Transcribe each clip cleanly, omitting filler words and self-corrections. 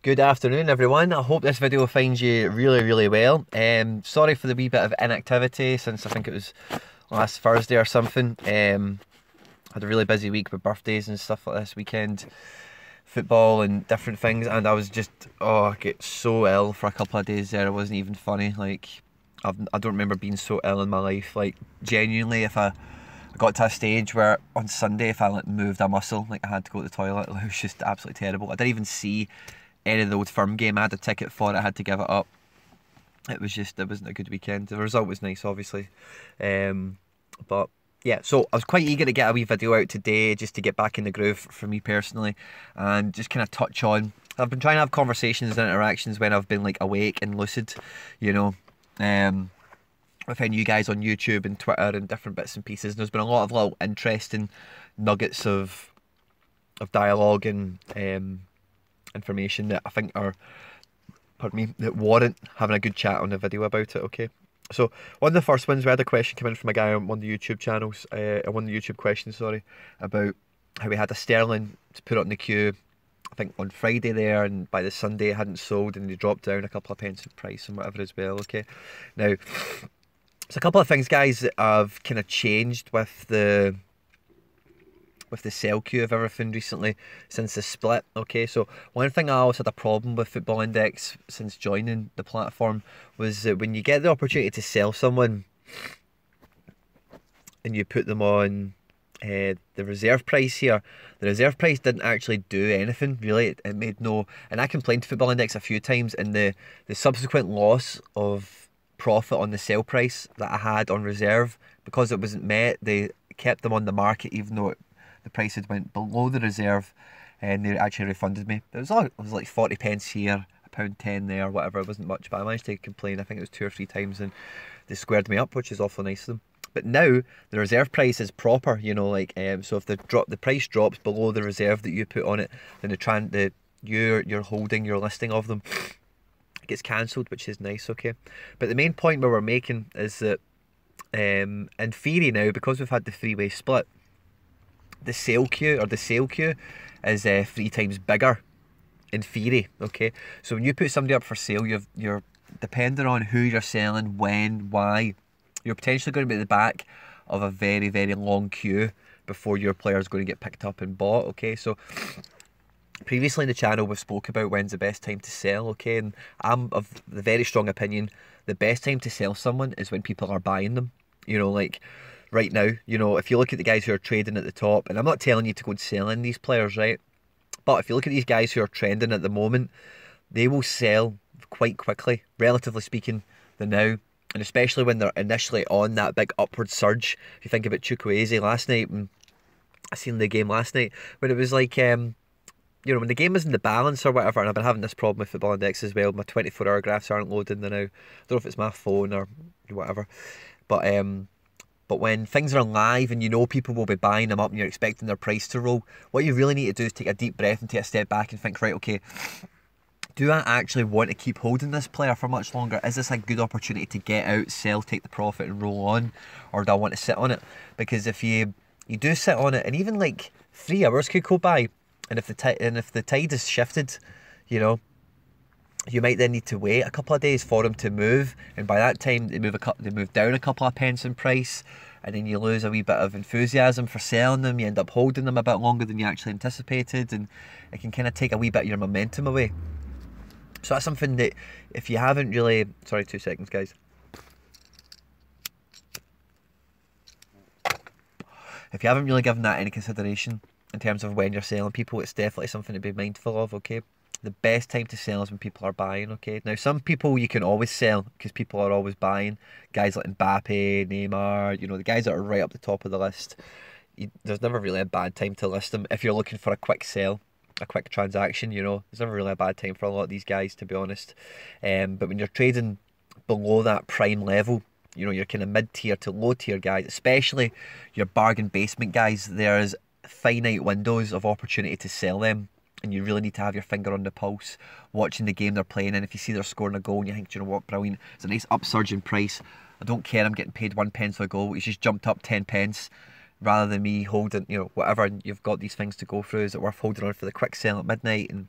Good afternoon, everyone. I hope this video finds you really well. Sorry for the wee bit of inactivity since I think it was last Thursday or something. Had a really busy week with birthdays and stuff like this weekend, football and different things, and I was just, I get so ill for a couple of days there. It wasn't even funny. Like, I don't remember being so ill in my life. Like, genuinely, if I got to a stage where on Sunday, if I like moved a muscle, like I had to go to the toilet, it was just absolutely terrible. I didn't even see any of the Old Firm game. I had a ticket for it, I had to give it up. It wasn't a good weekend. The result was nice, obviously. But yeah, so I was quite eager to get a wee video out today just to get back in the groove for me personally and just kind of touch on. I've been trying to have conversations and interactions when I've been like awake and lucid, you know. I've found you guys on YouTube and Twitter and different bits and pieces, and there's been a lot of little interesting nuggets of dialogue and information that I think are, that warrant having a good chat on the video about it, okay? So, one of the first ones, we had a question come in from a guy on one of the YouTube channels, one of the YouTube questions, sorry, about how we had a sterling to put it in the queue, I think on Friday there, and by the Sunday it hadn't sold, and they dropped down a couple of pence in price and whatever as well, okay? Now, there's a couple of things, guys, that have kind of changed with the sell queue of everything recently since the split, okay? So one thing I always had a problem with Football Index since joining the platform was that when you get the opportunity to sell someone and you put them on the reserve price here, the reserve price didn't actually do anything really. It made no, and I complained to Football Index a few times, and the subsequent loss of profit on the sell price that I had on reserve, because it wasn't met, they kept them on the market even though the price had went below the reserve, and they actually refunded me. It was like 40 pence here, £1.10 there, whatever. It wasn't much, but I managed to complain. I think it was 2 or 3 times, and they squared me up, which is awful nice of them. But now the reserve price is proper, you know, like so if the price drops below the reserve that you put on it, then you're holding your listing of them, it gets cancelled, which is nice, okay. But the main point we we're making is that in theory now, because we've had the three-way split, the sale queue is 3 times bigger in theory, okay? So when you put somebody up for sale, you're depending on who you're selling, when, why, you're potentially going to be at the back of a very long queue before your player is going to get picked up and bought, okay? So previously in the channel we've spoke about when's the best time to sell, okay? And I'm of the very strong opinion the best time to sell someone is when people are buying them, you know, like right now, you know, if you look at the guys who are trading at the top, and I'm not telling you to go and sell in these players, right? But if you look at these guys who are trending at the moment, they will sell quite quickly, relatively speaking, than now. And especially when they're initially on that big upward surge. If you think about Chukwueze last night, and I seen the game last night, when it was like, you know, when the game was in the balance or whatever, and I've been having this problem with Football Index as well, my 24-hour graphs aren't loading now. I don't know if it's my phone or whatever. But when things are live and you know people will be buying them up and you're expecting their price to roll, what you really need to do is take a deep breath and take a step back and think, right, okay, do I actually want to keep holding this player for much longer? Is this a good opportunity to get out, sell, take the profit and roll on? Or do I want to sit on it? Because if you do sit on it, and even like 3 hours could go by, and if the tide is shifted, you know, you might then need to wait a couple of days for them to move, and by that time they move down a couple of pence in price, and then you lose a wee bit of enthusiasm for selling them. You end up holding them a bit longer than you actually anticipated, and it can kind of take a wee bit of your momentum away. So that's something that if you haven't really, sorry, 2 seconds guys. If you haven't really given that any consideration in terms of when you're selling people, it's definitely something to be mindful of, okay? The best time to sell is when people are buying, okay? Now, some people you can always sell because people are always buying. Guys like Mbappe, Neymar, you know, the guys that are right up the top of the list. There's never really a bad time to list them. If you're looking for a quick sell, a quick transaction, you know, there's never really a bad time for a lot of these guys, to be honest. But when you're trading below that prime level, you know, you're kind of mid-tier to low-tier guys, especially your bargain basement guys, there's finite windows of opportunity to sell them. And you really need to have your finger on the pulse, watching the game they're playing. And if you see they're scoring a goal and you think, do you know what, brilliant, it's a nice upsurge in price. I don't care, I'm getting paid 1 pence for a goal. It's just jumped up 10 pence. rather than me holding, you know, whatever, and you've got these things to go through. Is it worth holding on for the quick sale at midnight? And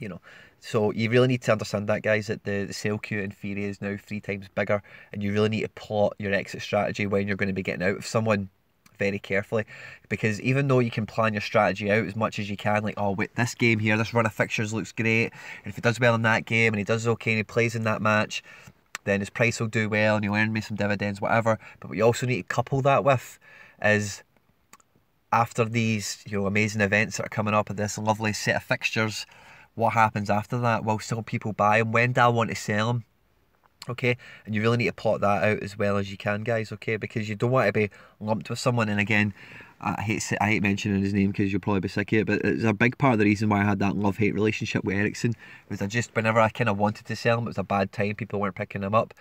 you know. So you really need to understand that, guys, that the sale queue in theory is now 3 times bigger, and you really need to plot your exit strategy when you're going to be getting out of someone very carefully, because even though you can plan your strategy out as much as you can, like, oh wait, this game here, this run of fixtures looks great, and if he does well in that game and he does okay and he plays in that match, then his price will do well and he'll earn me some dividends, whatever. But what you also need to couple that with is, after these, you know, amazing events that are coming up and this lovely set of fixtures, what happens after that? Will still people buy them? When do I want to sell them? Okay, and you really need to plot that out as well as you can, guys, okay, because you don't want to be lumped with someone. And again, I hate mentioning his name because you'll probably be sick of it, but it's a big part of the reason why I had that love-hate relationship with Ericsson, was I just, whenever I kind of wanted to sell him, it was a bad time, people weren't picking him up,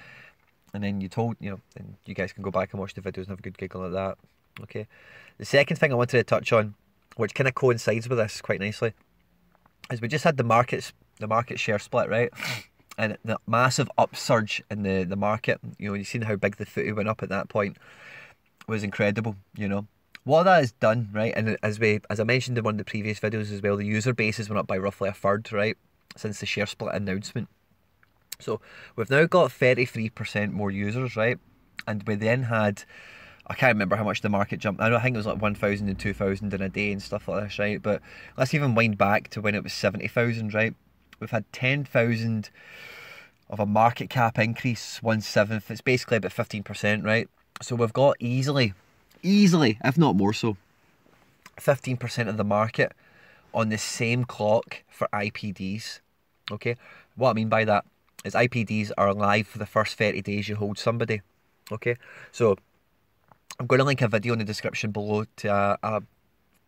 and then you told, you know, and you guys can go back and watch the videos and have a good giggle at that, okay. The second thing I wanted to touch on, which kind of coincides with this quite nicely, is we just had the market share split, right? And the massive upsurge in the market, you know, you've seen how big the footy went up at that point, was incredible, you know. What that has done, right, and as I mentioned in one of the previous videos as well, the user bases went up by roughly a third, right, since the share split announcement. So we've now got 33% more users, right, and we then had, I can't remember how much the market jumped. I think it was like 1,000 and 2,000 in a day and stuff like this, right? But let's even wind back to when it was 70,000, right? We've had 10,000 of a market cap increase, 1/7. It's basically about 15%, right? So we've got easily, if not more so, 15% of the market on the same clock for IPDs, okay? What I mean by that is IPDs are live for the first 30 days you hold somebody, okay? So I'm going to link a video in the description below to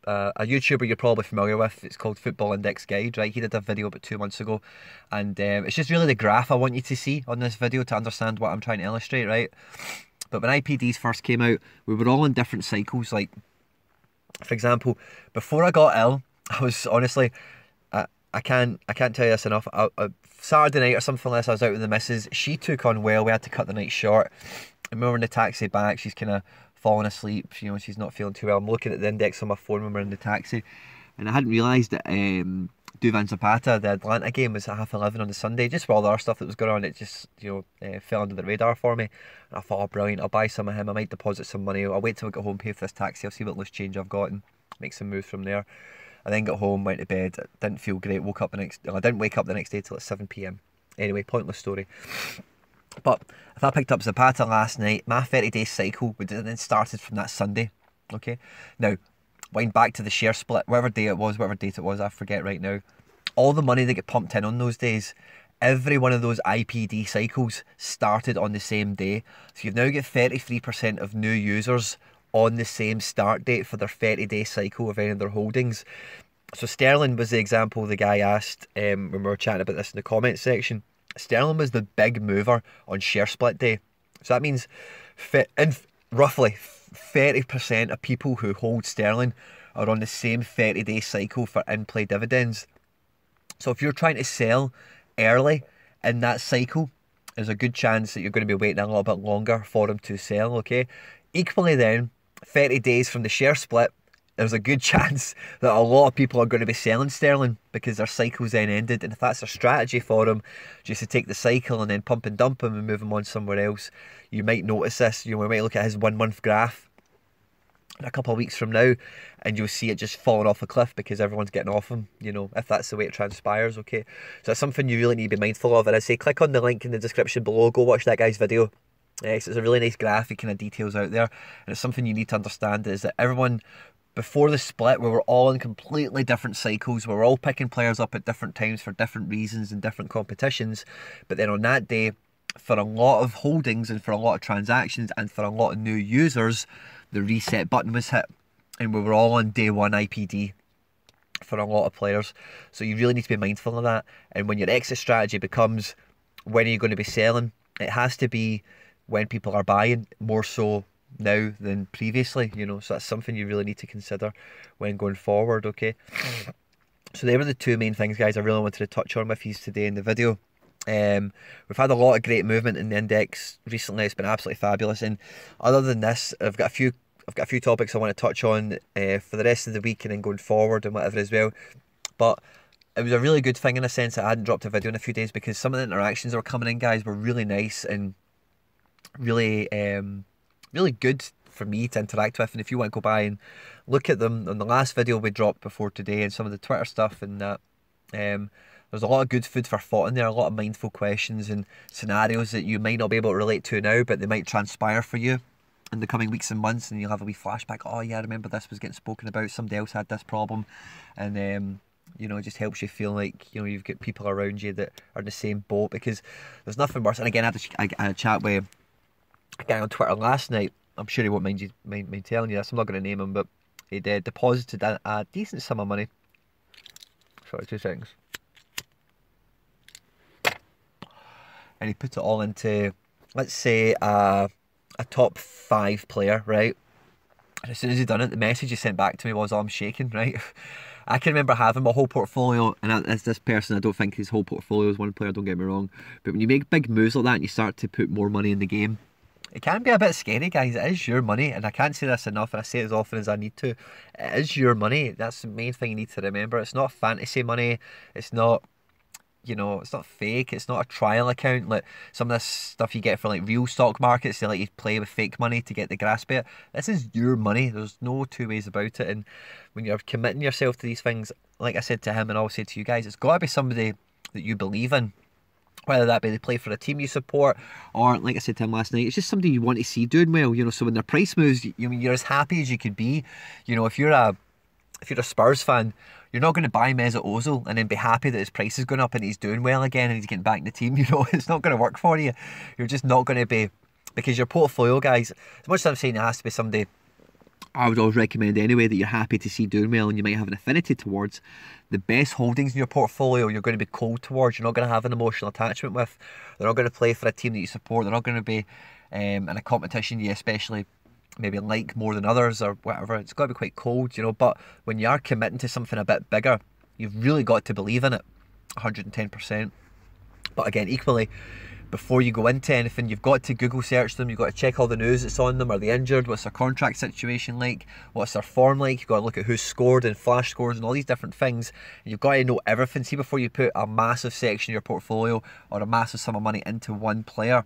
a YouTuber you're probably familiar with. It's called Football Index Guide, right? He did a video about 2 months ago, and it's just really the graph I want you to see on this video to understand what I'm trying to illustrate, right? But when IPDs first came out, we were all in different cycles. Like, for example, before I got ill, I was honestly, I can't tell you this enough. Saturday night or something like this, I was out with the missus. She took on well. We had to cut the night short, and we were in the taxi back. She's kind of falling asleep, you know, she's not feeling too well. I'm looking at the index on my phone when we're in the taxi, and I hadn't realised that Duvan Zapata, the Atlanta game, was at 11:30 on the Sunday. Just with all the other stuff that was going on, it just, you know, fell under the radar for me. And I thought, oh, brilliant, I'll buy some of him, I might deposit some money, I'll wait till I get home, pay for this taxi, I'll see what loose change I've got and make some moves from there. I then got home, went to bed, didn't feel great, I didn't wake up the next day till 7 PM. Anyway, pointless story. But if I picked up Zapata last night, my 30-day cycle would have then started from that Sunday, okay? Now, wind back to the share split, whatever date it was, I forget right now. All the money that get pumped in on those days, every one of those IPD cycles started on the same day. So you've now got 33% of new users on the same start date for their 30-day cycle of any of their holdings. So Sterling was the example the guy asked when we were chatting about this in the comments section. Sterling was the big mover on share split day. So that means roughly 30% of people who hold Sterling are on the same 30-day cycle for in-play dividends. So if you're trying to sell early in that cycle, there's a good chance that you're going to be waiting a little bit longer for them to sell, okay? Equally then, 30 days from the share split, there's a good chance that a lot of people are going to be selling Sterling because their cycle's then ended. And if that's a strategy for them, just to take the cycle and then pump and dump him and move him on somewhere else, you might notice this. You know, we might look at his 1 month graph in a couple of weeks from now, and you'll see it just falling off a cliff because everyone's getting off him, you know, if that's the way it transpires, okay? So that's something you really need to be mindful of. And I say, click on the link in the description below, go watch that guy's video. So it's a really nice graphic, kind of details out there, and it's something you need to understand is that everyone, before the split, we were all in completely different cycles. We were all picking players up at different times for different reasons and different competitions. But then on that day, for a lot of holdings and for a lot of transactions and for a lot of new users, the reset button was hit. And we were all on day one IPD for a lot of players. So you really need to be mindful of that. And when your exit strategy becomes, when are you going to be selling? It has to be when people are buying, more so now than previously, you know, so that's something you really need to consider when going forward, okay? So they were the two main things, guys, I really wanted to touch on with you today in the video. We've had a lot of great movement in the index recently. It's been absolutely fabulous, and other than this, I've got a few topics I want to touch on for the rest of the week and then going forward and whatever as well. But it was a really good thing in a sense that I hadn't dropped a video in a few days, because some of the interactions that were coming in, guys, were really nice and really really good for me to interact with. And if you want to go by and look at them on the last video we dropped before today and some of the Twitter stuff and that, there's a lot of good food for thought in there, a lot of mindful questions and scenarios that you might not be able to relate to now, but they might transpire for you in the coming weeks and months, and you'll have a wee flashback. Oh yeah, I remember this was getting spoken about, somebody else had this problem, and you know, it just helps you feel like, you know, you've got people around you that are in the same boat, because there's nothing worse. And again, I had a chat with a guy on Twitter last night. I'm sure he won't mind me telling you this. I'm not going to name him, but he deposited a decent sum of money. Sorry, 2 seconds. And he put it all into, let's say, a top 5 player, right? And as soon as he done it, the message he sent back to me was, oh, I'm shaking, right? I can remember having my whole portfolio, and as this person, I don't think his whole portfolio is one player, don't get me wrong, but when you make big moves like that and you start to put more money in the game, it can be a bit scary, guys. It is your money, and I can't say this enough, and I say it as often as I need to. It is your money. That's the main thing you need to remember. It's not fantasy money. It's not, you know, it's not fake. It's not a trial account like some of this stuff you get for like real stock markets. They let you play with fake money to get the grasp of it. This is your money. There's no two ways about it. And when you're committing yourself to these things, like I said to him and I'll say to you guys, it's got to be somebody that you believe in. Whether that be they play for a team you support, or like I said to him last night, it's just somebody you want to see doing well. You know, so when their price moves, you're as happy as you could be. You know, if you're a Spurs fan, you're not going to buy Mesut Ozil and then be happy that his price is going up and he's doing well again and he's getting back in the team. You know, it's not going to work for you. You're just not going to be, because your portfolio, guys, as much as I'm saying it has to be somebody I would always recommend anyway that you're happy to see doing well and you might have an affinity towards, the best holdings in your portfolio you're going to be cold towards. You're not going to have an emotional attachment with. They're not going to play for a team that you support. They're not going to be in a competition you especially maybe like more than others or whatever. It's got to be quite cold, you know. But when you are committing to something a bit bigger, you've really got to believe in it 110%. But again, equally, before you go into anything, you've got to Google search them. You've got to check all the news that's on them. Are they injured? What's their contract situation like? What's their form like? You've got to look at who's scored and flash scores and all these different things. And you've got to know everything. See, before you put a massive section of your portfolio or a massive sum of money into one player,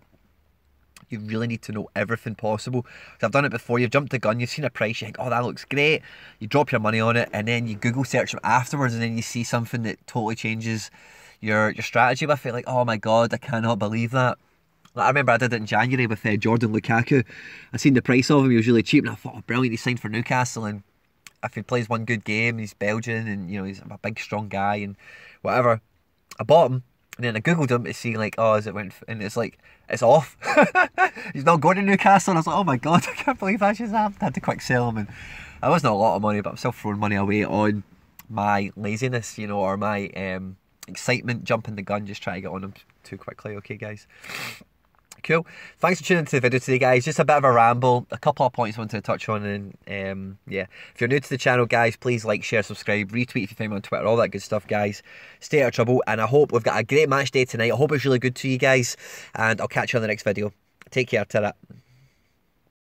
you really need to know everything possible. So I've done it before. You've jumped the gun, you've seen a price, you think, oh, that looks great. You drop your money on it, and then you Google search them afterwards, and then you see something that totally changes your strategy with it. Like, oh my God, I cannot believe that. Like, I remember I did it in January with Jordan Lukaku. I seen the price of him, he was really cheap, and I thought, oh, brilliant, he signed for Newcastle, and if he plays one good game, he's Belgian, and you know, he's a big strong guy, and whatever. I bought him, and then I Googled him to see, like, oh, as it went, and it's like, it's off. He's not going to Newcastle, and I was like, oh my God, I can't believe that just happened. I had to quick sell him, and it wasn't a lot of money, but I'm still throwing money away on my laziness, you know, or my excitement, jumping the gun, just trying to get on them too quickly. Okay, guys. Cool. Thanks for tuning into the video today, guys. Just a bit of a ramble, a couple of points I wanted to touch on, and yeah, if you're new to the channel, guys, please like, share, subscribe, retweet if you find me on Twitter, all that good stuff, guys. Stay out of trouble, and I hope we've got a great match day tonight. I hope it's really good to you guys, and I'll catch you on the next video. Take care. Ta-ra.